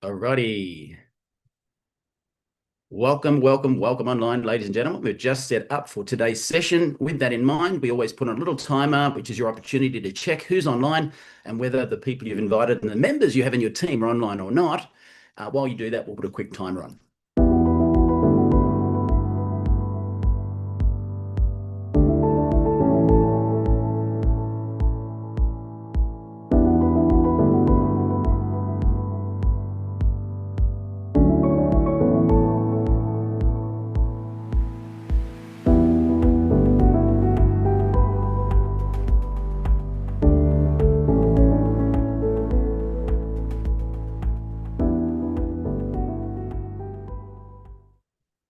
Alrighty. Welcome online, ladies and gentlemen. We're just set up for today's session. With that in mind, we always put on a little timer, which is your opportunity to check who's online and whether the people you've invited and the members you have in your team are online or not. While you do that, we'll put a quick timer on.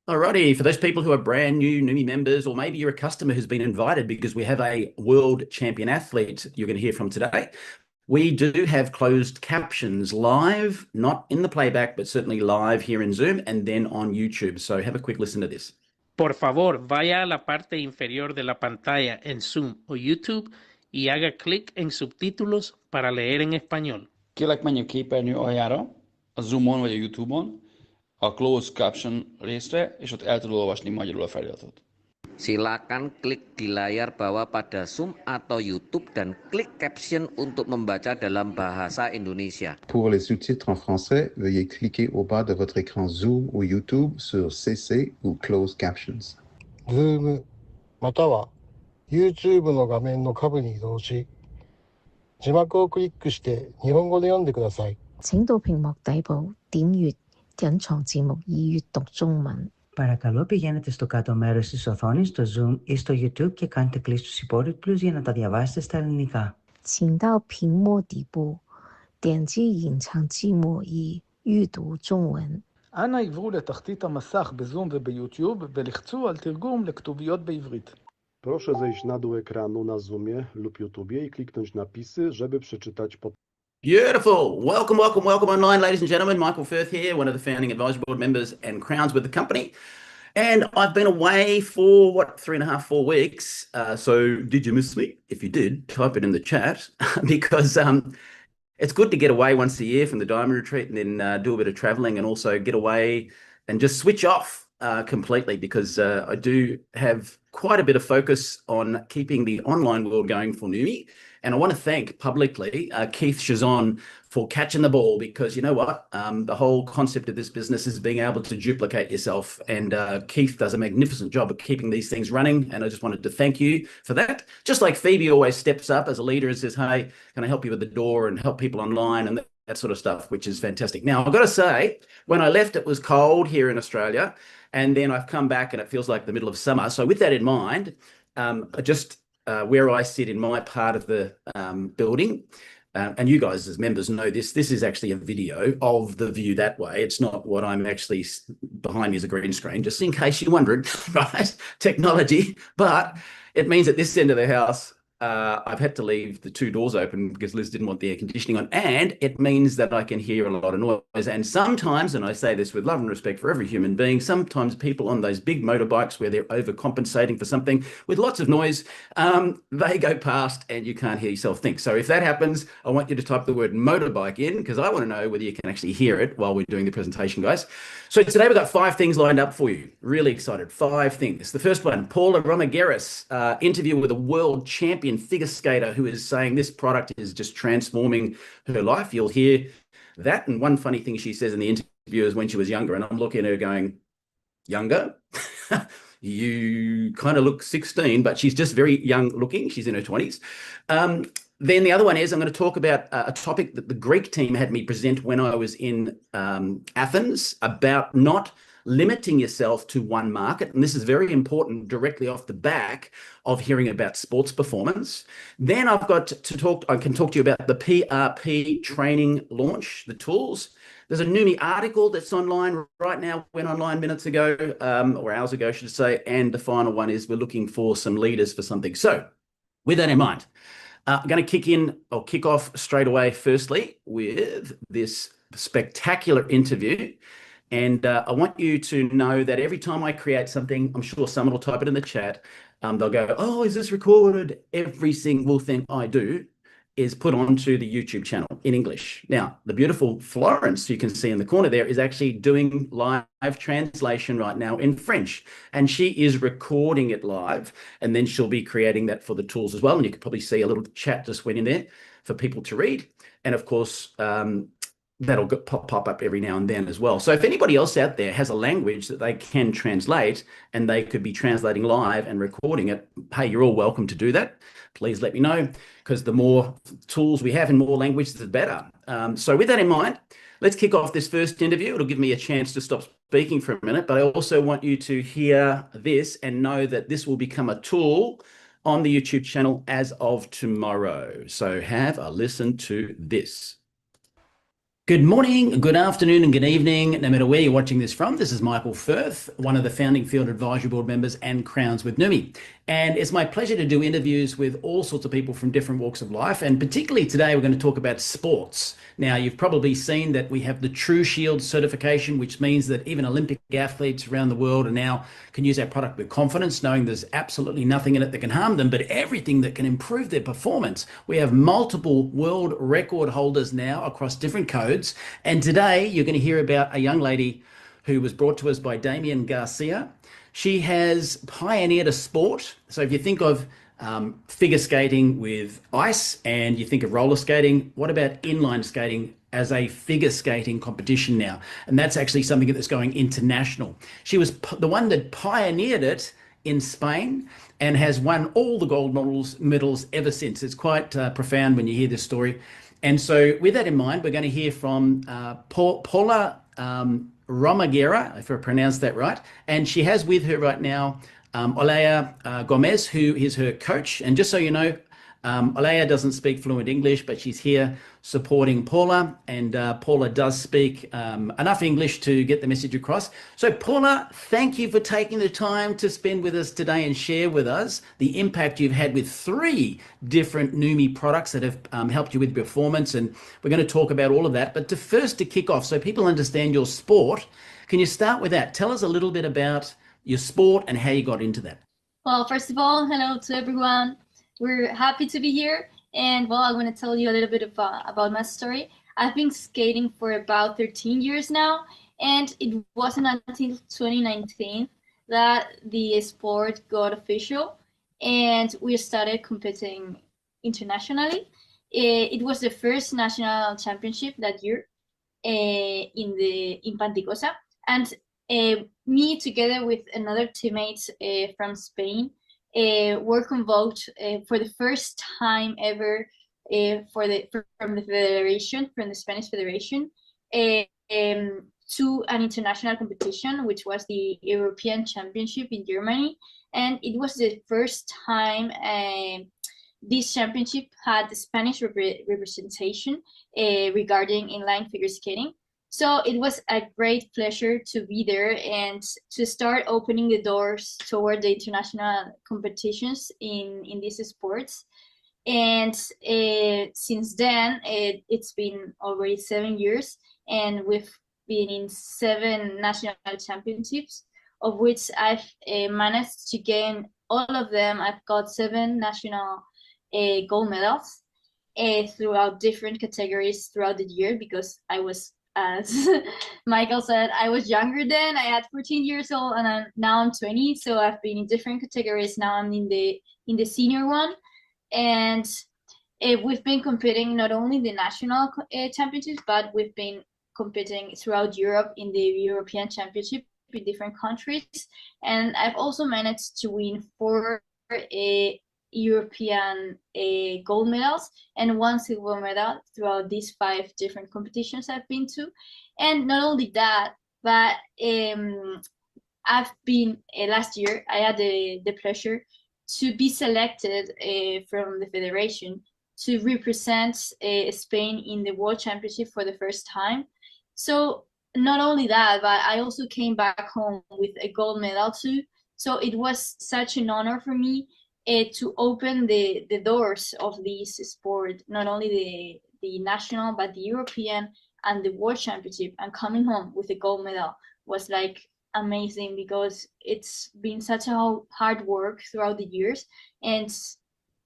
Alrighty, for those people who are brand new Neumi members, or maybe you're a customer who's been invited because we have a world champion athlete you're going to hear from today. We do have closed captions live, not in the playback, but certainly live here in Zoom and then on YouTube. So have a quick listen to this. Por favor, vaya a la parte inferior de la pantalla en Zoom o YouTube y haga clic en subtítulos para leer en español. Kérlek, menj a képernyő aljára, a Zoomon vagy a YouTube-on, a closed caption részre, és ott el tudod olvasni magyarul a feliratot. Silakan klik di layar bawah pada Zoom atau YouTube dan klik caption untuk membaca dalam bahasa Indonesia. Pour les sous-titres en français, veuillez cliquer au bas de votre écran Zoom ou YouTube sur CC ou Closed Captions. Zoom または YouTube の画面の下部に移動し、字幕をクリックして日本語で読んでください。請到屏幕底部點閱隱藏字幕以閱讀中文. Παρακαλώ πηγαίνετε στο κάτω μέρος της οθόνης, στο Zoom ή στο YouTube και κάντε κλικ στους υπόλοιπους για να τα διαβάσετε στα ελληνικά. 請到屏幕底部點擊隱藏字幕以閱讀中文. אנא עברו לתחתית המסך בזום וביוטיוב ולחצו על תרגום לכתוביות בעברית. Proszę zejść na dół ekranu na Zoomie lub YouTubie i kliknąć napisy, żeby przeczytać po. Beautiful. Welcome online, ladies and gentlemen. Michael Firth here, one of the founding advisory board members and crowns with the company. And I've been away for, 3.5-4 weeks. So did you miss me? If you did, type it in the chat because it's good to get away once a year from the Diamond Retreat and then do a bit of traveling and also get away and just switch off completely because I do have quite a bit of focus on keeping the online world going for Neumi. And I want to thank publicly Keith Chazon for catching the ball because you know what? The whole concept of this business is being able to duplicate yourself. And Keith does a magnificent job of keeping these things running. And I just wanted to thank you for that. Just like Phoebe always steps up as a leader and says, hey, can I help you with the door and help people online and that sort of stuff, which is fantastic. Now, I've got to say, when I left, it was cold here in Australia. And then I've come back and it feels like the middle of summer. So with that in mind, where I sit in my part of the building, and you guys as members know this is actually a video of the view that way. It's not what I'm actually, behind me is a green screen, just in case you're wondering, right? Technology. But it means at this end of the house, I've had to leave the two doors open because Liz didn't want the air conditioning on, and it means that I can hear a lot of noise. And sometimes, and I say this with love and respect for every human being, sometimes people on those big motorbikes where they're overcompensating for something with lots of noise, they go past and you can't hear yourself think. So if that happens, I want you to type the word motorbike in because I want to know whether you can actually hear it while we're doing the presentation, guys. So today we've got 5 things lined up for you. Really excited. 5 things. The first one, Paula Romagueras, interview with a world champion figure skater who is saying this product is just transforming her life. You'll hear that. And one funny thing she says in the interview is when she was younger, and I'm looking at her going, younger? You kind of look 16, but she's just very young looking. She's in her 20s. Then the other one is I'm going to talk about a topic that the Greek team had me present when I was in Athens about not limiting yourself to one market. And this is very important directly off the back of hearing about sports performance. Then I can talk to you about the PRP training launch, the tools. There's a Neumi article that's online right now, went online minutes ago, or hours ago, I should say. And the final one is we're looking for some leaders for something. So with that in mind, I'm going to kick off straight away, firstly, with this spectacular interview. And I want you to know that every time I create something, I'm sure someone will type it in the chat. They'll go, oh, is this recorded? Every single thing I do is put onto the YouTube channel in English. Now, the beautiful Florence you can see in the corner there is actually doing live translation right now in French, and she is recording it live, and then she'll be creating that for the tools as well. And you can probably see a little chat just went in there for people to read. And of course, that'll pop up every now and then as well. So if anybody else out there has a language that they can translate and they could be translating live and recording it, hey, you're all welcome to do that. Please let me know, because the more tools we have in more languages, the better. So with that in mind, let's kick off this first interview. It'll give me a chance to stop speaking for a minute, but I also want you to hear this and know that this will become a tool on the YouTube channel as of tomorrow. So have a listen to this. Good morning, good afternoon, and good evening, no matter where you're watching this from. This is Michael Firth, one of the founding Field Advisory Board members and Crowns with Neumi. And it's my pleasure to do interviews with all sorts of people from different walks of life. And particularly today, we're going to talk about sports. Now, you've probably seen that we have the True Shield certification, which means that even Olympic athletes around the world are now can use our product with confidence, knowing there's absolutely nothing in it that can harm them, but everything that can improve their performance. We have multiple world record holders now across different codes. And today, you're going to hear about a young lady who was brought to us by Damien Garcia. She has pioneered a sport. So if you think of figure skating with ice and you think of roller skating, what about inline skating as a figure skating competition now? And that's actually something that's going international. She was the one that pioneered it in Spain and has won all the gold medals ever since. It's quite profound when you hear this story. And so with that in mind, we're going to hear from Paula Romaguera, if I pronounced that right. And she has with her right now Olaya Gomez, who is her coach. And just so you know, Olaya doesn't speak fluent English, but she's here supporting Paula. And Paula does speak enough English to get the message across. So Paula, thank you for taking the time to spend with us today and share with us the impact you've had with 3 different Neumi products that have helped you with performance. And we're going to talk about all of that. But to kick off, so people understand your sport, can you start with that? Tell us a little bit about your sport and how you got into that. Well, first of all, hello to everyone. We're happy to be here. And well, I want to tell you a little bit about my story. I've been skating for about 13 years now, and it wasn't until 2019 that the sport got official and we started competing internationally. It was the first national championship that year in Panticosa, and me together with another teammates from Spain were convoked for the first time ever from the federation, from the Spanish Federation, to an international competition, which was the European Championship in Germany. And it was the first time this championship had the Spanish representation regarding inline figure skating. So it was a great pleasure to be there and to start opening the doors toward the international competitions in these sports. And since then, it's been already 7 years, and we've been in 7 national championships, of which I've managed to gain all of them. I've got 7 national gold medals throughout different categories throughout the year, because I was, as Michael said, I was younger then. I had 14 years old, and now I'm 20. So I've been in different categories. Now I'm in the senior one, and we've been competing not only the national championships, but we've been competing throughout Europe in the European Championship in different countries. And I've also managed to win 4 European gold medals and 1 silver medal throughout these 5 different competitions I've been to. And not only that, but I've been last year I had the pleasure to be selected from the federation to represent Spain in the World Championship for the first time. So not only that, but I also came back home with a gold medal too. So it was such an honor for me to open the doors of this sport, not only the national, but the European and the World Championship. And coming home with a gold medal was like amazing, because it's been such a hard work throughout the years. And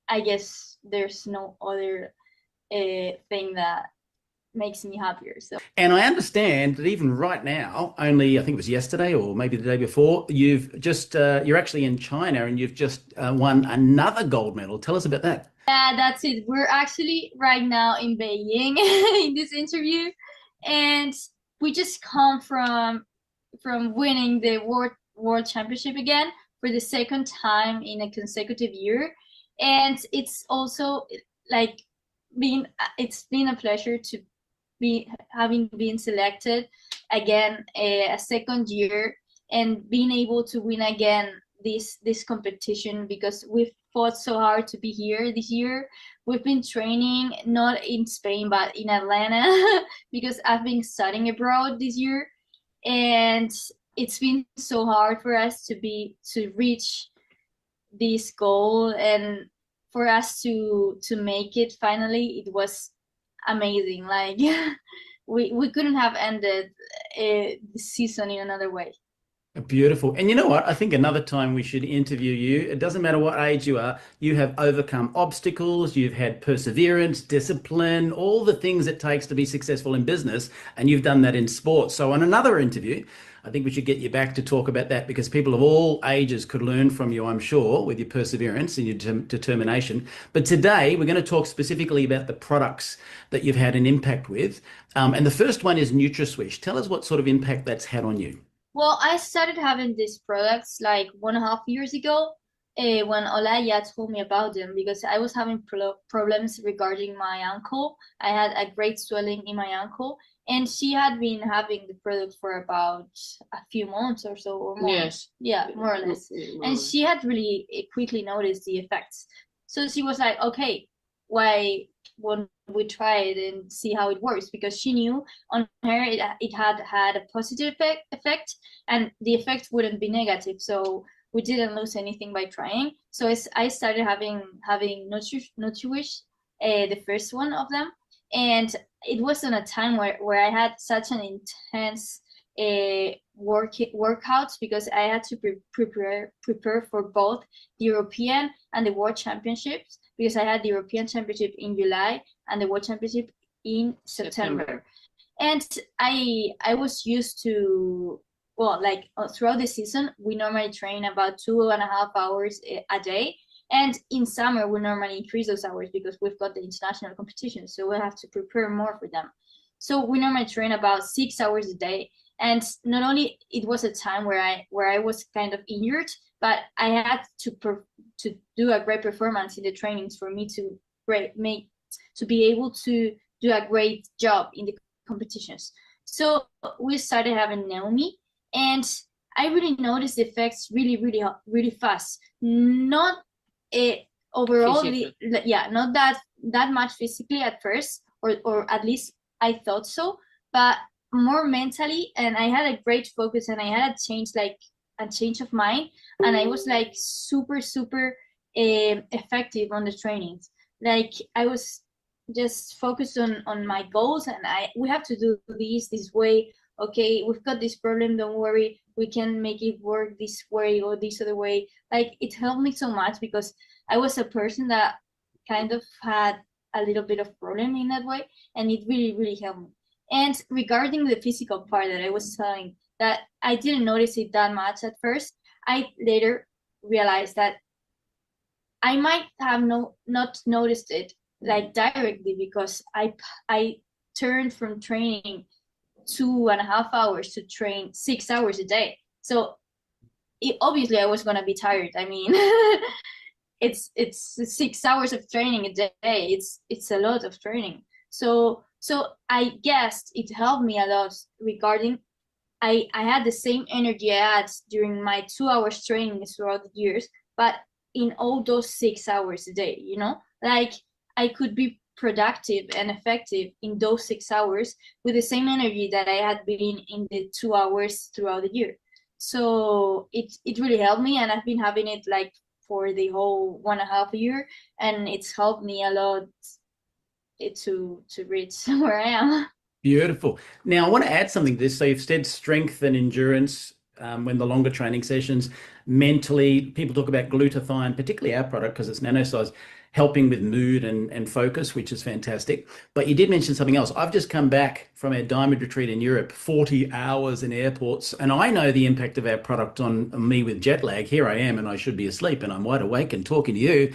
I guess there's no other thing that makes me happier. So, And I understand that even right now, only I think it was yesterday or maybe the day before, you've just you're actually in China and you've just won another gold medal. Tell us about that. yeah, that's it. We're actually right now in Beijing in this interview, and we just come from winning the world championship again for the second time in a consecutive year, and it's also like it's been a pleasure to having been selected again a second year and being able to win again this competition, because we've fought so hard to be here this year. We've been training not in Spain but in Atlanta because I've been studying abroad this year, and it's been so hard for us to reach this goal, and for us to make it finally. It was amazing. Like we couldn't have ended the season in another way. Beautiful. And you know what? I think another time we should interview you. It doesn't matter what age you are, you have overcome obstacles, you've had perseverance, discipline, all the things it takes to be successful in business, and you've done that in sports. So on another interview, I think we should get you back to talk about that, because people of all ages could learn from you, I'm sure, with your perseverance and your determination. But today we're going to talk specifically about the products that you've had an impact with. And the first one is NutraSwish. Tell us what sort of impact that's had on you. Well, I started having these products like 1.5 years ago when Olaya told me about them, because I was having problems regarding my ankle. I had a great swelling in my ankle, and she had been having the product for about a few months or so, or more. Yes. Yeah, more or less. And she had really quickly noticed the effects. So she was like, okay, why won't we try it and see how it works? Because she knew on her it had a positive effect, and the effect wouldn't be negative. So we didn't lose anything by trying. So I started having NutriWish, the first one of them, and it was in a time where I had such an intense workouts, because I had to prepare for both the European and the World Championships, because I had the European Championship in July and the World Championship in September. And I was used to, well, like throughout the season, we normally train about 2.5 hours a day. And in summer, we normally increase those hours because we've got the international competition. So we have to prepare more for them. So we normally train about 6 hours a day. And not only it was a time where I was kind of injured, but I had to do a great performance in the trainings for me to be able to do a great job in the competitions. So we started having Neumi, and I really noticed the effects really fast. Not overall, not that much physically at first, or at least I thought so, but more mentally. And I had a great focus, and I had a change of mind, and I was like super effective on the trainings. Like I was just focused on my goals, and we have to do this way. Okay, we've got this problem, don't worry, we can make it work this way or this other way. Like it helped me so much, because I was a person that kind of had a little bit of problem in that way, and it really helped me. And regarding the physical part that I was telling, that I didn't notice it that much at first, I later realized that I might have not noticed it like directly, because I turned from training 2.5 hours to train 6 hours a day. So obviously I was gonna be tired. I mean, it's 6 hours of training a day. It's a lot of training. So I guess it helped me a lot regarding I had the same energy I had during my 2 hours training throughout the years, but in all those 6 hours a day, like I could be productive and effective in those 6 hours with the same energy that I had been in the 2 hours throughout the year. So it really helped me, and I've been having it like for the whole 1.5 year, and it's helped me a lot to reach where I am. Beautiful. Now, I want to add something to this. So you've said strength and endurance when the longer training sessions, mentally, people talk about glutathione, particularly our product because it's nano size. helping with mood and focus, which is fantastic. But you did mention something else. I've just come back from a diamond retreat in Europe, 40 hours in airports, and I know the impact of our product on me with jet lag. Here I am, and I should be asleep, and I'm wide awake and talking to you.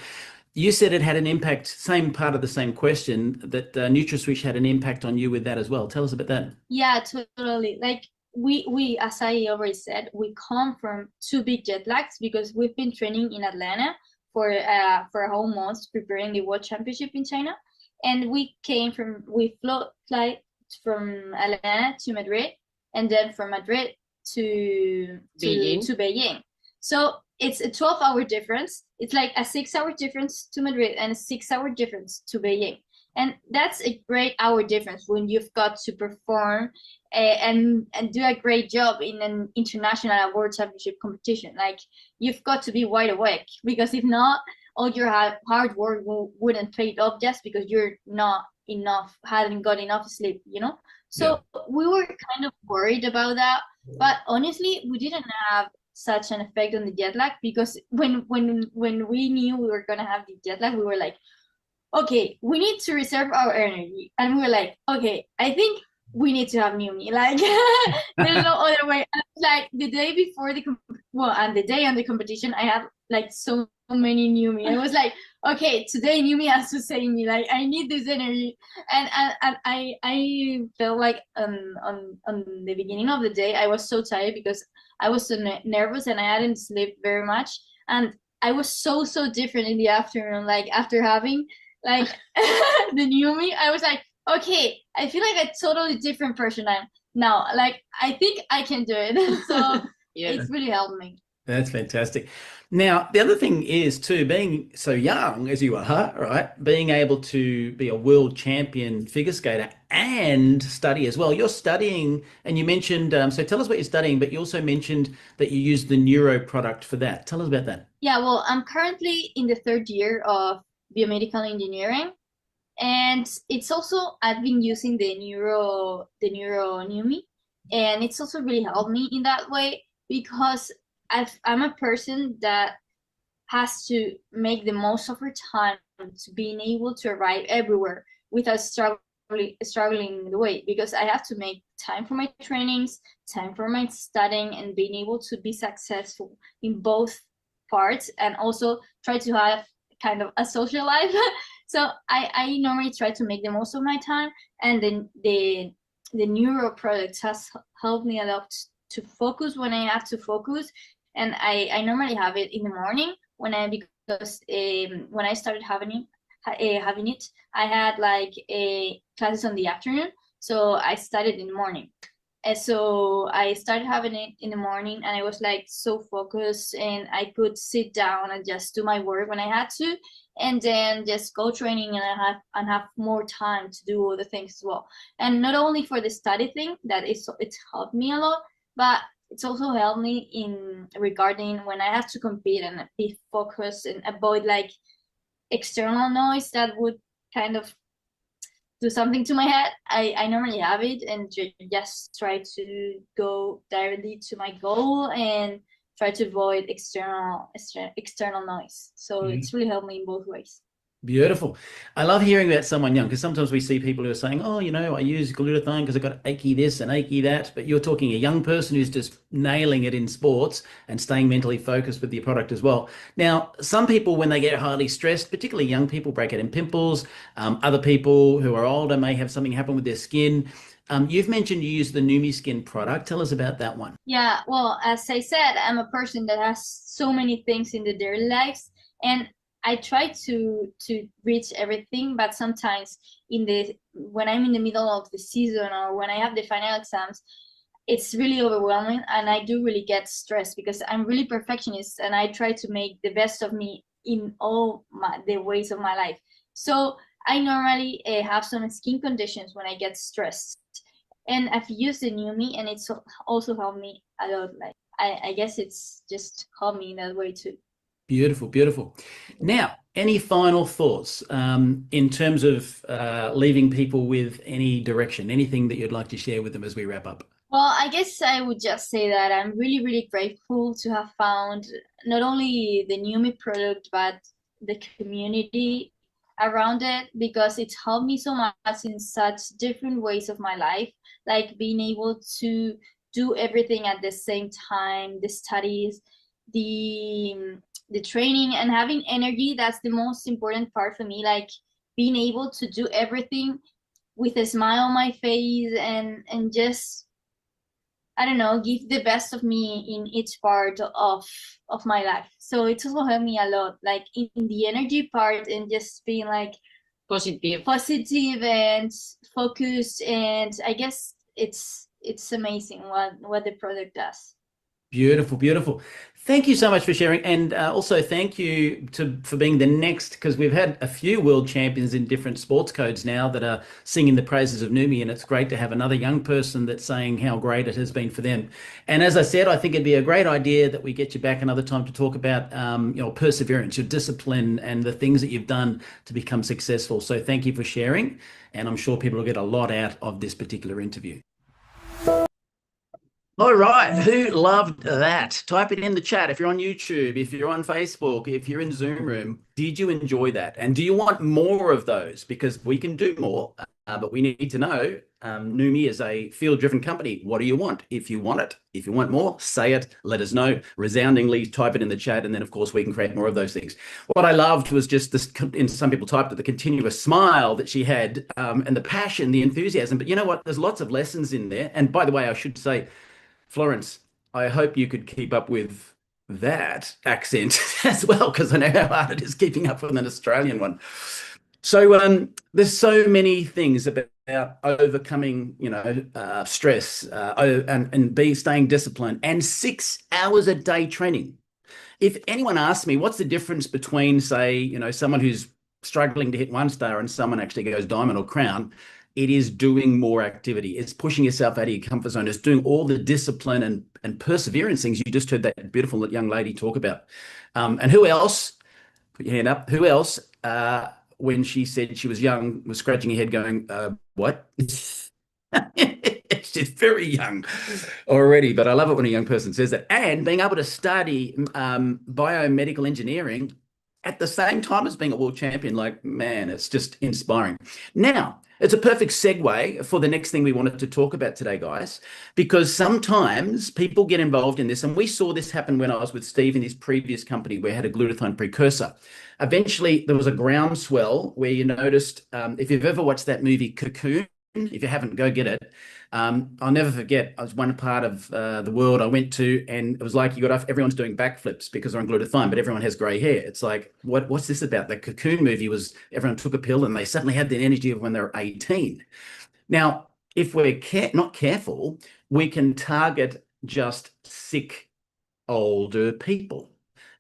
You said it had an impact, same part of the same question, that NutraSwish had an impact on you with that as well. Tell us about that. Yeah, totally. Like we, as I already said, we come from 2 big jet lags because we've been training in Atlanta for a whole month preparing the World Championship in China, and we fly from Atlanta to Madrid, and then from Madrid to Beijing. So it's a 12-hour difference. It's like a 6-hour difference to Madrid and a 6-hour difference to Beijing. And that's a great hour difference when you've got to perform and do a great job in an international world championship competition. Like, you've got to be wide awake, because if not, all your hard work wouldn't pay off just because you're hadn't got enough sleep, you know? So we were kind of worried about that, but honestly, we didn't have such an effect on the jet lag, because when we knew we were gonna have the jet lag, we were like, okay, we need to reserve our energy, and we were like, okay, I think we need to have Neumi. Like, there's no other way. And like the day before and the day on the competition, I had like so many Neumi. I was like, okay, today Neumi has to save me. Like, I need this energy. And I felt like on the beginning of the day, I was so tired because I was so nervous and I hadn't slept very much. And I was so different in the afternoon. Like, after having like the Neumi, I was like, okay, I feel like a totally different person now. Like, I think I can do it. So it's really helped me. That's fantastic. Now, the other thing is too, being so young as you are, right? Being able to be a world champion figure skater and study as well. You're studying, and you mentioned, so tell us what you're studying, but you also mentioned that you use the Neuro product for that. Tell us about that. Yeah, well, I'm currently in the 3rd year of biomedical engineering. And it's also, I've been using the Neuro Neumi, and it's also really helped me in that way, because I'm a person that has to make the most of her time to being able to arrive everywhere without struggling the way, because I have to make time for my trainings, time for my studying, and being able to be successful in both parts, and also try to have kind of a social life. So I normally try to make the most of my time, and then the Neuro product has helped me a lot to focus when I have to focus. And I normally have it in the morning because when I started having it, I had like classes on the afternoon, so I studied in the morning. And so I started having it in the morning, and I was like so focused, and I could sit down and just do my work when I had to, and then just go training and have more time to do other things as well. And not only for the study thing, it's helped me a lot, but it's also helped me in regarding when I have to compete and be focused and avoid like external noise that would kind of do something to my head. I normally have it and just try to go directly to my goal and try to avoid external noise. So it's really helped me in both ways. Beautiful. I love hearing about someone young, because sometimes we see people who are saying, oh, I use glutathione because I've got achy this and achy that. But you're talking a young person who's just nailing it in sports and staying mentally focused with your product as well. Now, some people, when they get highly stressed, particularly young people, break out in pimples. Other people who are older may have something happen with their skin. You've mentioned you use the Neumi Skin product. Tell us about that one. Yeah, well, as I said, I'm a person that has so many things in the daily lives, and I try to reach everything, but sometimes when I'm in the middle of the season or when I have the final exams, it's really overwhelming, and I do really get stressed because I'm really perfectionist, and I try to make the best of me in all the ways of my life. So I normally have some skin conditions when I get stressed, and I've used the Neumi, and it's also helped me a lot. Like, I guess it's just helped me in that way too. Beautiful, beautiful. Now, any final thoughts in terms of leaving people with any direction, anything that you'd like to share with them as we wrap up? Well, I guess I would just say that I'm really, really grateful to have found not only the Neumi product, but the community around it, because it's helped me so much in such different ways of my life, like being able to do everything at the same time, the studies, the training, and having energy. That's the most important part for me, like being able to do everything with a smile on my face and just, I don't know, give the best of me in each part of my life. So it's also helped me a lot, like in the energy part, and just being like positive and focused. And I guess it's amazing what the product does. Beautiful, beautiful. Thank you so much for sharing, and also thank you for being the next, because we've had a few world champions in different sports codes now that are singing the praises of Neumi, and it's great to have another young person that's saying how great it has been for them. And as I said, I think it'd be a great idea that we get you back another time to talk about your perseverance, your discipline, and the things that you've done to become successful. So thank you for sharing, and I'm sure people will get a lot out of this particular interview. All right, who loved that? Type it in the chat. If you're on YouTube, if you're on Facebook, if you're in Zoom room, did you enjoy that? And do you want more of those? Because we can do more, but we need to know. Neumi is a field-driven company. What do you want? If you want it, if you want more, say it, let us know. Resoundingly, type it in the chat, and then, of course, we can create more of those things. What I loved was just this, and some people typed it, the continuous smile that she had, and the passion, the enthusiasm. But you know what? There's lots of lessons in there. And by the way, I should say, Florence, I hope you could keep up with that accent as well, because I know how hard it is keeping up with an Australian one. So there's so many things about overcoming, stress and staying disciplined, and 6 hours a day training. If anyone asks me what's the difference between, say, someone who's struggling to hit 1-star and someone actually goes diamond or crown, it is doing more activity. It's pushing yourself out of your comfort zone. It's doing all the discipline and perseverance things. You just heard that beautiful young lady talk about. And who else, put your hand up, who else, when she said she was young, was scratching her head going, what? She's very young already, but I love it when a young person says that. And being able to study biomedical engineering at the same time as being a world champion, like, man, it's just inspiring. Now, it's a perfect segue for the next thing we wanted to talk about today, guys, because sometimes people get involved in this, and we saw this happen when I was with Steve in his previous company where he had a glutathione precursor. Eventually, there was a groundswell where you noticed, if you've ever watched that movie Cocoon, if you haven't, go get it. I'll never forget, I was one part of the world I went to, and it was like you got off, everyone's doing backflips because they're on glutathione, but everyone has grey hair. It's like, what's this about? The Cocoon movie was everyone took a pill and they suddenly had the energy of when they were 18. Now, if we're not careful, we can target just sick, older people.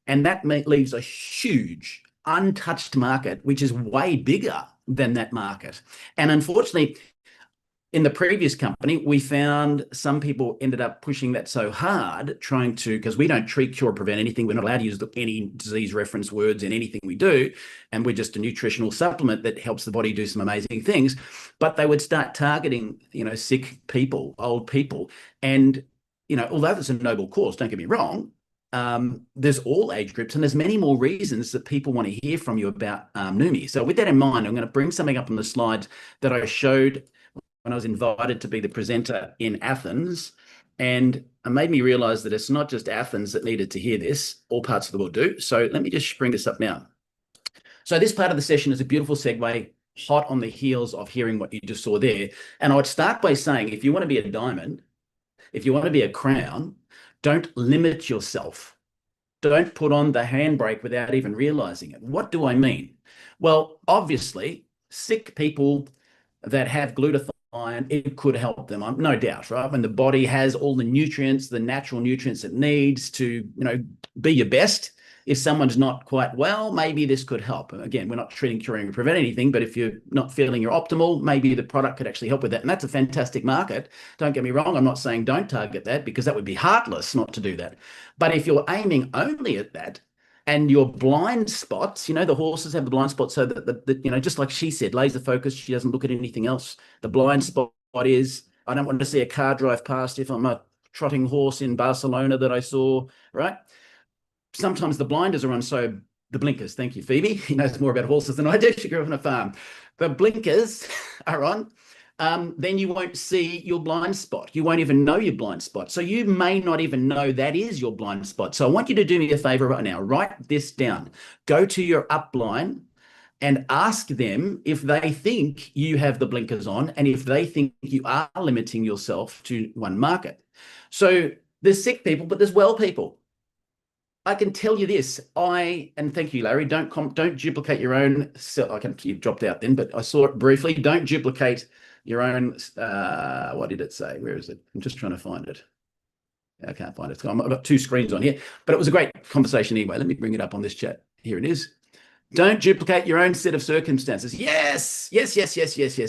And that leaves a huge untouched market, which is way bigger than that market. And unfortunately, in the previous company, we found some people ended up pushing that so hard, trying to, because we don't treat, cure, prevent anything. We're not allowed to use any disease reference words in anything we do. And we're just a nutritional supplement that helps the body do some amazing things. But they would start targeting, sick people, old people. And, although there's a noble cause, don't get me wrong, there's all age groups, and there's many more reasons that people want to hear from you about Neumi. So with that in mind, I'm going to bring something up on the slides that I showed when I was invited to be the presenter in Athens, and it made me realize that it's not just Athens that needed to hear this, all parts of the world do. So let me just bring this up now. So this part of the session is a beautiful segue, hot on the heels of hearing what you just saw there. And I would start by saying, if you want to be a diamond, if you want to be a crown, don't limit yourself. Don't put on the handbrake without even realizing it. What do I mean? Well, obviously, sick people that have glutathione, it could help them, no doubt, right? When the body has all the nutrients, the natural nutrients it needs to, be your best. If someone's not quite well, maybe this could help. Again, we're not treating, curing, or prevent anything, but if you're not feeling you're optimal, maybe the product could actually help with that. And that's a fantastic market. Don't get me wrong. I'm not saying don't target that, because that would be heartless not to do that. But if you're aiming only at that, and your blind spots, the horses have the blind spots, so that just like she said, laser focus, she doesn't look at anything else. The blind spot is, I don't want to see a car drive past if I'm a trotting horse in Barcelona that I saw, right? Sometimes the blinders are on so The blinkers. Thank you, Phoebe. He knows more about horses than I do. She grew up on a farm. The blinkers are on. Then you won't see your blind spot. You won't even know your blind spot. So you may not even know that is your blind spot. So I want you to do me a favor right now. Write this down. Go to your upline and ask them if they think you have the blinkers on and if they think you are limiting yourself to one market. So there's sick people, but there's well people. I can tell you this, and thank you, Larry, don't duplicate your own, you dropped out then, but I saw it briefly. Don't duplicate your own, what did it say? Where is it? I'm just trying to find it. I can't find it. I've got two screens on here, but it was a great conversation anyway. Let me bring it up on this chat. Here it is. Don't duplicate your own set of circumstances. Yes.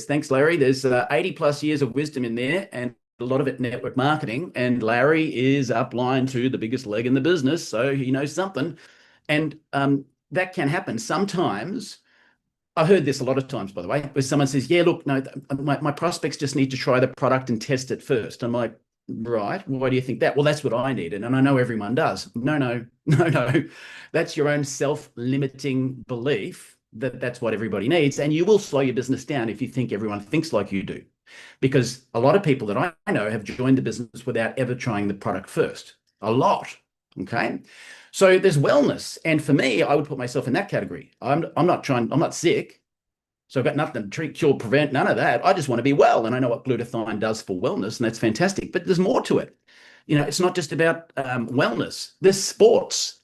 Thanks, Larry. There's 80 plus years of wisdom in there, and a lot of it network marketing, and Larry is upline to the biggest leg in the business, so he knows something. And that can happen sometimes. I heard this a lot of times, by the way, where someone says, yeah, look, no, my prospects just need to try the product and test it first. I'm like, right, why do you think that? Well, that's what I needed, and I know everyone does. No. That's your own self-limiting belief that that's what everybody needs, and you will slow your business down if you think everyone thinks like you do. Because a lot of people that I know have joined the business without ever trying the product first. A lot, okay? So there's wellness. And for me, I would put myself in that category. I'm not sick. So I've got nothing to treat, cure, prevent, none of that. I just want to be well. And I know what glutathione does for wellness, and that's fantastic. But there's more to it. You know, it's not just about wellness. There's sports.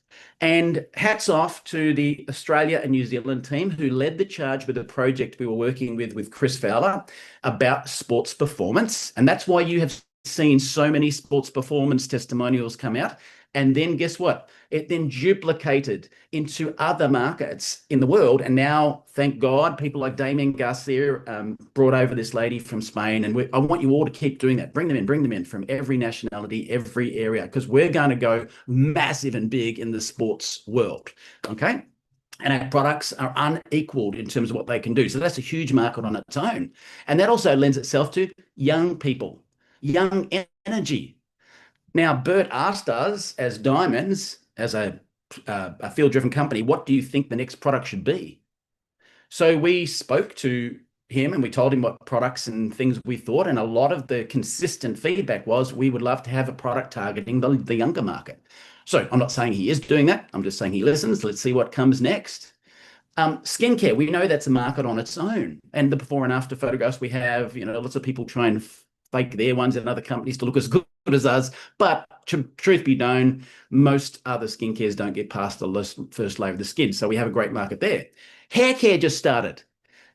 And hats off to the Australia and New Zealand team who led the charge with a project we were working with Chris Fowler about sports performance. And that's why you have seen so many sports performance testimonials come out. And then guess what? It then duplicated into other markets in the world. And now, thank God, people like Damien Garcia brought over this lady from Spain. And I want you all to keep doing that. Bring them in from every nationality, every area, because we're going to go massive and big in the sports world. Okay. And our products are unequaled in terms of what they can do. So that's a huge market on its own. And that also lends itself to young people, young energy. Now, Bert asked us as Diamonds, as a field-driven company, what do you think the next product should be? So we spoke to him and we told him what products and things we thought. And a lot of the consistent feedback was we would love to have a product targeting the younger market. So I'm not saying he is doing that. I'm just saying he listens. Let's see what comes next. Skincare, we know that's a market on its own. And the before and after photographs we have, you know, lots of people try and fake their ones in other companies to look as good as us. But truth be known, most other skincare don't get past the first layer of the skin. So we have a great market there. Hair care just started.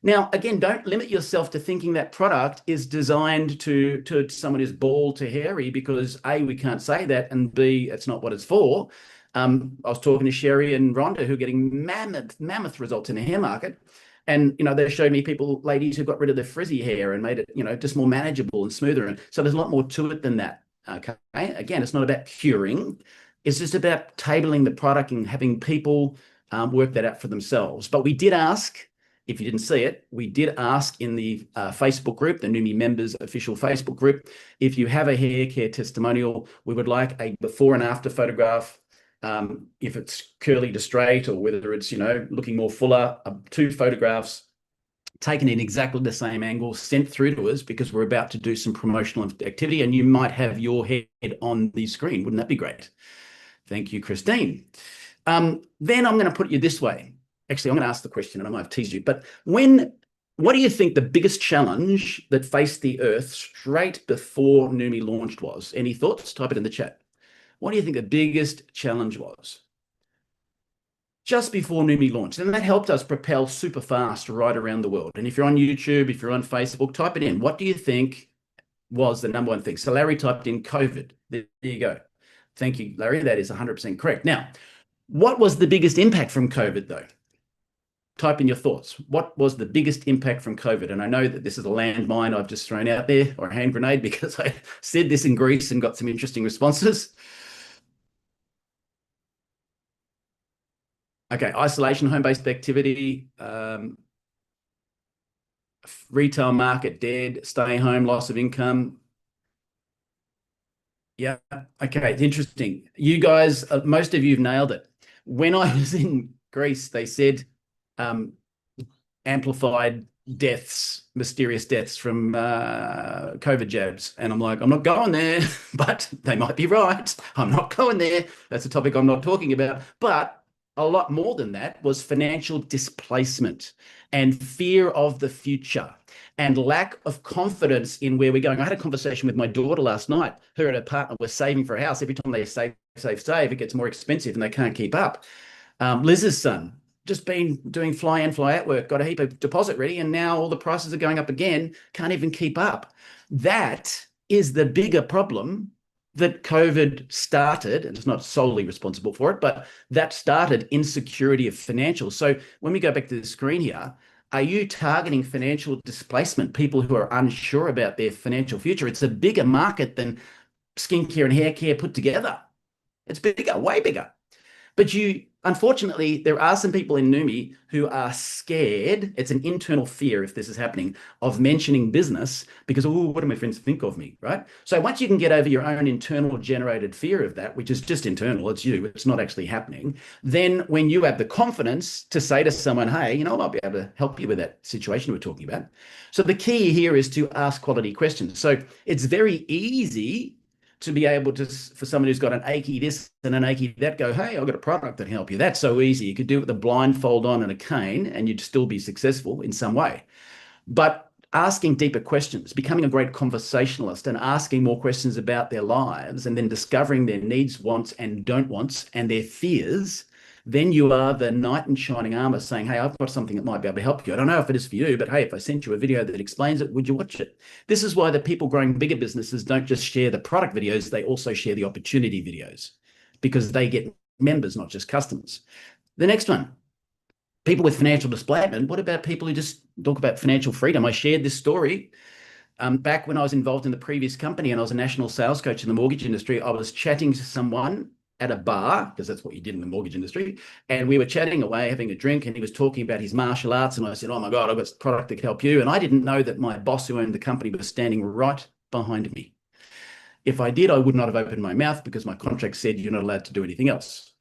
Now, again, don't limit yourself to thinking that product is designed to someone who's bald to hairy, because A, we can't say that, and B, it's not what it's for. I was talking to Sherry and Rhonda, who are getting mammoth results in the hair market. And, you know, they showed me ladies who got rid of their frizzy hair and made it, you know, just more manageable and smoother. And so there's a lot more to it than that. Okay. Again, it's not about curing. It's just about tabling the product and having people work that out for themselves. But we did ask, if you didn't see it, we did ask in the Facebook group, the Neumi members official Facebook group, if you have a hair care testimonial, we would like a before and after photograph. If it's curly to straight, or whether it's, you know, looking more fuller, 2 photographs taken in exactly the same angle, sent through to us, because we're about to do some promotional activity and you might have your head on the screen. Wouldn't that be great? Thank you, Christine. Then I'm going to put you this way. Actually, I'm going to ask the question and I might have teased you, but what do you think the biggest challenge that faced the earth straight before Neumi launched was? Any thoughts? Type it in the chat. What do you think the biggest challenge was just before Neumi launched? And that helped us propel super fast right around the world. And if you're on YouTube, if you're on Facebook, type it in. What do you think was the number one thing? So Larry typed in COVID. There you go. Thank you, Larry. That is 100% correct. Now, what was the biggest impact from COVID, though? Type in your thoughts. What was the biggest impact from COVID? And I know that this is a landmine I've just thrown out there, or a hand grenade, because I said this in Greece and got some interesting responses. Okay, isolation, home-based activity, retail market dead, stay home, loss of income. Yeah, okay, it's interesting. You guys, most of you have nailed it. When I was in Greece, they said amplified deaths, mysterious deaths from COVID jabs. And I'm like, I'm not going there, but they might be right. I'm not going there. That's a topic I'm not talking about. But a lot more than that was financial displacement and fear of the future and lack of confidence in where we're going. I had a conversation with my daughter last night. Her and her partner were saving for a house. Every time they save, it gets more expensive and they can't keep up. Liz's son, just been doing fly in, fly out work, got a heap of deposit ready, and now all the prices are going up again, can't even keep up. That is the bigger problem that COVID started, and it's not solely responsible for it, but that started insecurity of financials. So when we go back to the screen here, are you targeting financial displacement, people who are unsure about their financial future? It's a bigger market than skincare and hair care put together. It's bigger, way bigger. But unfortunately, there are some people in Neumi who are scared. It's an internal fear, if this is happening, of mentioning business because, oh, what do my friends think of me, right? So once you can get over your own internal generated fear of that, which is just internal, it's you, it's not actually happening, then when you have the confidence to say to someone, hey, you know, I'll be able to help you with that situation we're talking about. So the key here is to ask quality questions. So it's very easy to be able to, for someone who's got an achy this and an achy that, go, hey, I've got a product that can help you. That's so easy. You could do it with a blindfold on and a cane and you'd still be successful in some way. But asking deeper questions, becoming a great conversationalist and asking more questions about their lives and then discovering their needs, wants and don't wants and their fears, then you are the knight in shining armor saying, hey, I've got something that might be able to help you. I don't know if it is for you, but hey, if I sent you a video that explains it, would you watch it? This is why the people growing bigger businesses don't just share the product videos, they also share the opportunity videos because they get members, not just customers. The next one, people with financial displacement. What about people who just talk about financial freedom? I shared this story back when I was involved in the previous company and I was a national sales coach in the mortgage industry. I was chatting to someone at a bar, because that's what you did in the mortgage industry. And we were chatting away, having a drink, and he was talking about his martial arts. And I said, oh my God, I've got a product that can help you. And I didn't know that my boss who owned the company was standing right behind me. If I did, I would not have opened my mouth because my contract said you're not allowed to do anything else,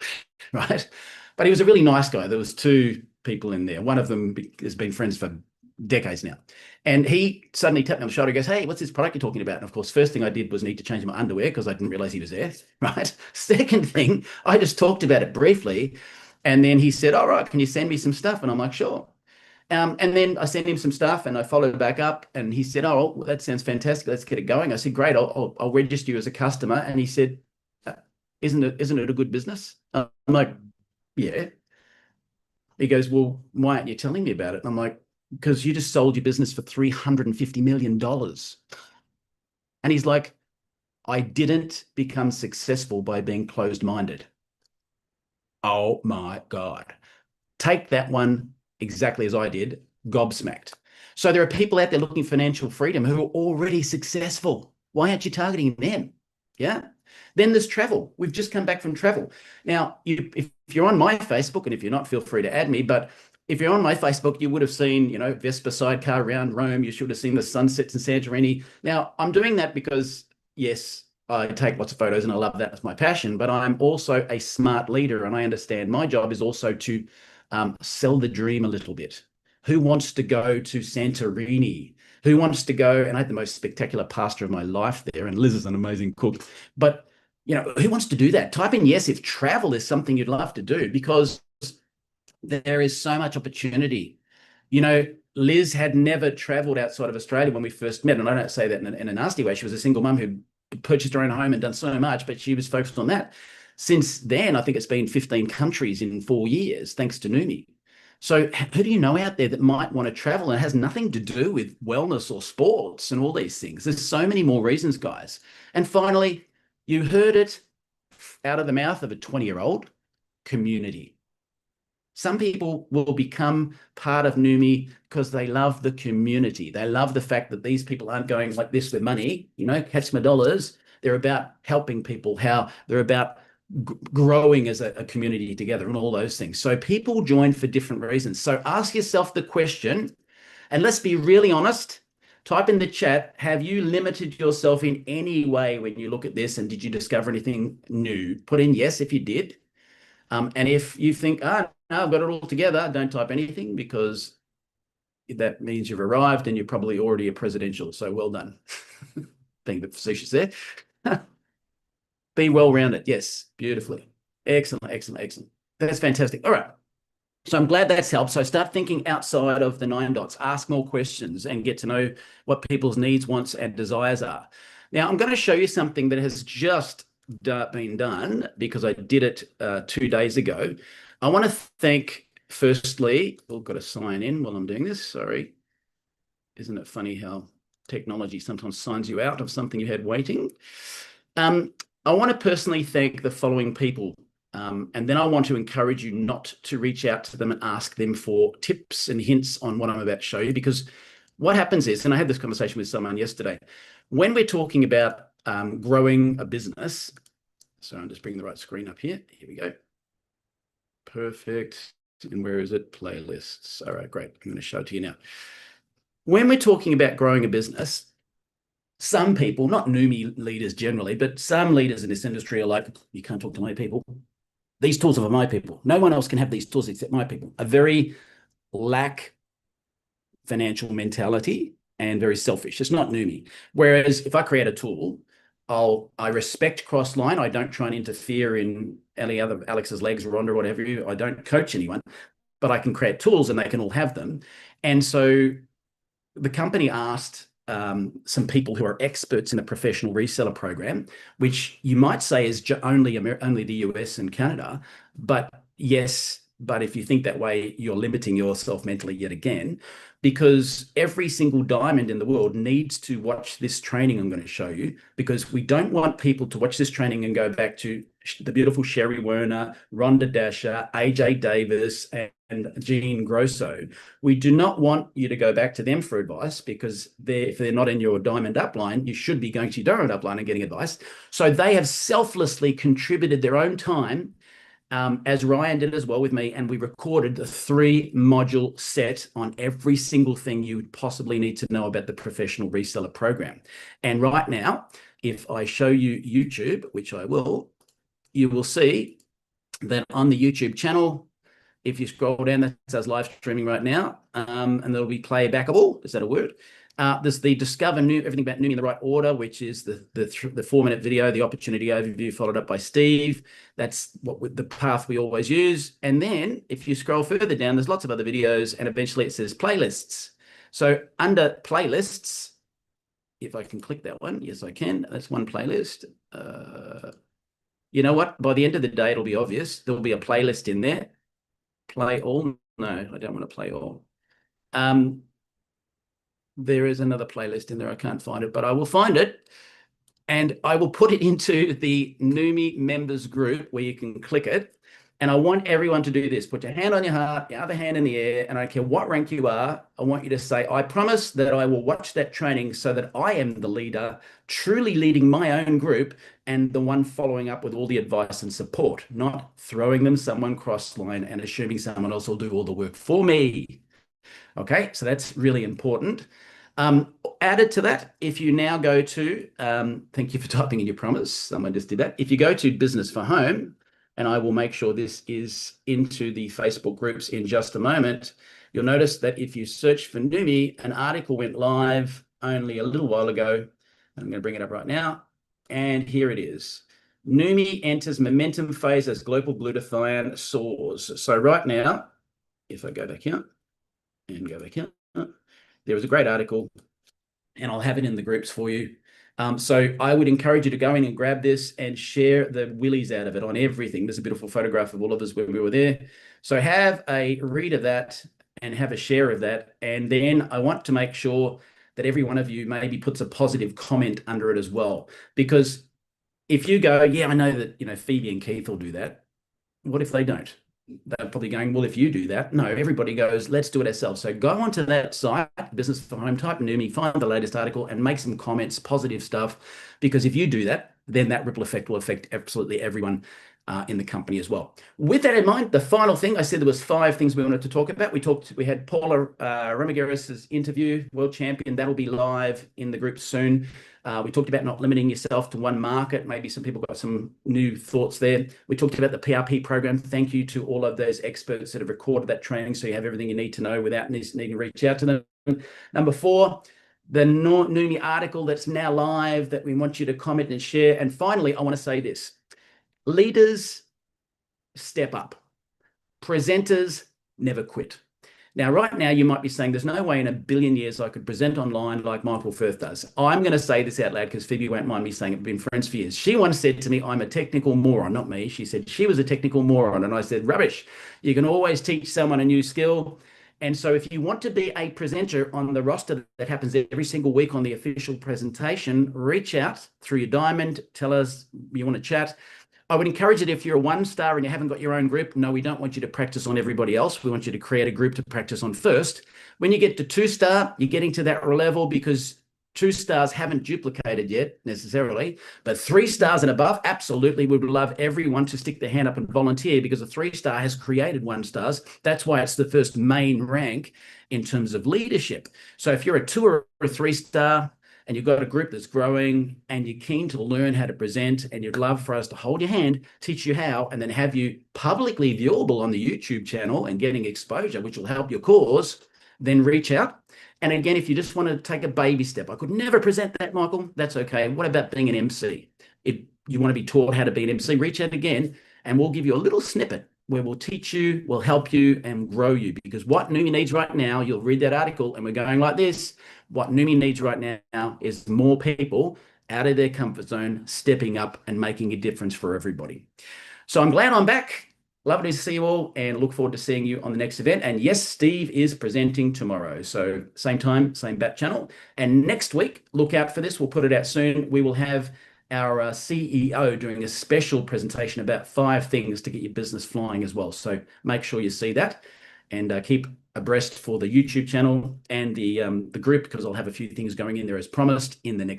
right? But he was a really nice guy. There was two people in there. One of them has been friends for decades now. And he suddenly tapped me on the shoulder and goes, hey, what's this product you're talking about? And of course, first thing I did was need to change my underwear because I didn't realize he was there, right? Second thing, I just talked about it briefly. And then he said, all right, can you send me some stuff? And I'm like, sure. And then I sent him some stuff and I followed back up and he said, oh, well, that sounds fantastic. Let's get it going. I said, great, I'll register you as a customer. And he said, isn't it a good business? I'm like, yeah. He goes, well, why aren't you telling me about it? And I'm like, because you just sold your business for $350 million. And he's like, I didn't become successful by being closed-minded. Oh my God. Take that one exactly as I did, gobsmacked. So there are people out there looking for financial freedom who are already successful. Why aren't you targeting them? Yeah. Then there's travel. We've just come back from travel. Now, if you're on my Facebook, and if you're not, feel free to add me, but if you're on my Facebook, you would have seen, you know, Vespa sidecar around Rome. You should have seen the sunsets in Santorini. Now, I'm doing that because, yes, I take lots of photos and I love that. That's my passion, but I'm also a smart leader and I understand my job is also to sell the dream a little bit. Who wants to go to Santorini? Who wants to go? And I had the most spectacular pasta of my life there, and Liz is an amazing cook. But, you know, who wants to do that? Type in yes if travel is something you'd love to do, because there is so much opportunity. You know, Liz had never traveled outside of Australia when we first met. And I don't say that in a nasty way. She was a single mum who purchased her own home and done so much, but she was focused on that. Since then, I think it's been 15 countries in 4 years, thanks to Neumi. So who do you know out there that might want to travel? And it has nothing to do with wellness or sports and all these things. There's so many more reasons, guys. And finally, you heard it out of the mouth of a 20-year-old, community. Some people will become part of Neumi because they love the community. They love the fact that these people aren't going like this with money, you know, catch my dollars. They're about helping people, how they're about growing as a community together and all those things. So people join for different reasons. So ask yourself the question, and let's be really honest. Type in the chat, have you limited yourself in any way when you look at this, and did you discover anything new? Put in yes if you did. And if you think, I've got it all together. Don't type anything because that means you've arrived and you're probably already a presidential. So well done. Being a bit facetious there. Be well-rounded. Yes, beautifully. Excellent, excellent, excellent. That's fantastic. All right. So I'm glad that's helped. So start thinking outside of the 9 dots, ask more questions and get to know what people's needs, wants, and desires are. Now, I'm going to show you something that has just been done because I did it 2 days ago. I want to thank, firstly, we've got to sign in while I'm doing this. Sorry. Isn't it funny how technology sometimes signs you out of something you had waiting? I want to personally thank the following people. And then I want to encourage you not to reach out to them and ask them for tips and hints on what I'm about to show you, because what happens is, and I had this conversation with someone yesterday, when we're talking about growing a business, so I'm just bringing the right screen up here. Here we go. Perfect. And where is it? Playlists. All right, great. I'm going to show it to you now. When we're talking about growing a business, some people, not Neumi leaders generally, but some leaders in this industry are like, you can't talk to my people. These tools are for my people. No one else can have these tools except my people. A very lack financial mentality and very selfish. It's not Neumi. Whereas if I create a tool, I respect Crossline. I don't try and interfere in any other Alex's legs, Rhonda, whatever you. I don't coach anyone, but I can create tools and they can all have them. And so the company asked some people who are experts in the professional reseller program, which you might say is only the US and Canada, but yes, but if you think that way, you're limiting yourself mentally yet again, because every single diamond in the world needs to watch this training I'm going to show you, because we don't want people to watch this training and go back to the beautiful Sherry Werner, Rhonda Dasher, AJ Davis, and Jean Grosso. We do not want you to go back to them for advice, because if they're not in your diamond upline, you should be going to your diamond upline and getting advice. So they have selflessly contributed their own time, as Ryan did as well with me, and we recorded the 3-module set on every single thing you would possibly need to know about the professional reseller program. And right now, if I show you YouTube, which I will, you will see that on the YouTube channel, if you scroll down, that's us live streaming right now, and there'll be playbackable. Is that a word? There's the Discover Everything About Neumi in the Right Order, which is the 4-minute video, the opportunity overview, followed up by Steve. That's the path we always use. And then if you scroll further down, there's lots of other videos, and eventually it says playlists. So under playlists, if I can click that one, yes, I can. That's one playlist. You know what? By the end of the day, it'll be obvious. There'll be a playlist in there. Play all? No, I don't want to play all. There is another playlist in there. I can't find it, but I will find it. And I will put it into the Neumi members group where you can click it. And I want everyone to do this. Put your hand on your heart, your other hand in the air, and I don't care what rank you are. I want you to say, I promise that I will watch that training so that I am the leader, truly leading my own group and the one following up with all the advice and support, not throwing them someone cross-line and assuming someone else will do all the work for me. Okay, so that's really important. Added to that, if you now go to, thank you for typing in your promise, someone just did that. If you go to Business for Home, and I will make sure this is into the Facebook groups in just a moment, you'll notice that if you search for Neumi, an article went live only a little while ago. I'm going to bring it up right now, and here it is. Neumi enters momentum phase as global glutathione soars. So right now, if I go back here and go back here, there was a great article, and I'll have it in the groups for you. So I would encourage you to go in and grab this and share the willies out of it on everything. There's a beautiful photograph of all of us when we were there. So have a read of that and have a share of that. And then I want to make sure that every one of you maybe puts a positive comment under it as well. Because if you go, yeah, I know that, Phoebe and Keith will do that. What if they don't? They're probably going, well, if you do that. No, everybody goes, let's do it ourselves. So go onto that site, Business for Home, type Neumi, find the latest article and make some comments, positive stuff. Because if you do that, then that ripple effect will affect absolutely everyone in the company as well. With that in mind, the final thing, I said there was 5 things we wanted to talk about. We had Paula Remigeris's interview, world champion. That'll be live in the group soon. We talked about not limiting yourself to one market. Maybe some people got some new thoughts there. We talked about the PRP program. Thank you to all of those experts that have recorded that training, so you have everything you need to know without needing to reach out to them. Number 4, the Neumi article that's now live that we want you to comment and share. And finally, I want to say this. Leaders step up. Presenters never quit. Now, right now, you might be saying, there's no way in a billion years I could present online like Michael Firth does. I'm going to say this out loud because Phoebe won't mind me saying it. We've been friends for years. She once said to me, I'm a technical moron, not me. She said she was a technical moron. And I said, rubbish. You can always teach someone a new skill. And so if you want to be a presenter on the roster that happens every single week on the official presentation, reach out through your diamond, tell us you want to chat. I would encourage it if you're a 1-star and you haven't got your own group. No, we don't want you to practice on everybody else. We want you to create a group to practice on first. When you get to 2-star, you're getting to that level because 2 stars haven't duplicated yet necessarily, but 3 stars and above, absolutely. We would love everyone to stick their hand up and volunteer because a 3-star has created 1-stars. That's why it's the first main rank in terms of leadership. So if you're a 2 or a 3-star, and you've got a group that's growing and you're keen to learn how to present and you'd love for us to hold your hand, teach you how, and then have you publicly viewable on the YouTube channel and getting exposure, which will help your cause, then reach out. And again, if you just want to take a baby step, I could never present that, Michael. That's okay. What about being an MC? If you want to be taught how to be an MC, reach out again and we'll give you a little snippet where we'll teach you, we'll help you and grow you. Because what Neumi needs right now, you'll read that article and we're going like this, what Neumi needs right now is more people out of their comfort zone, stepping up and making a difference for everybody. So I'm glad I'm back. Lovely to see you all and look forward to seeing you on the next event. And yes, Steve is presenting tomorrow. So same time, same bat channel. And next week, look out for this. We'll put it out soon. We will have our CEO doing a special presentation about 5 things to get your business flying as well. So make sure you see that and keep abreast for the YouTube channel and the group, because I'll have a few things going in there as promised in the next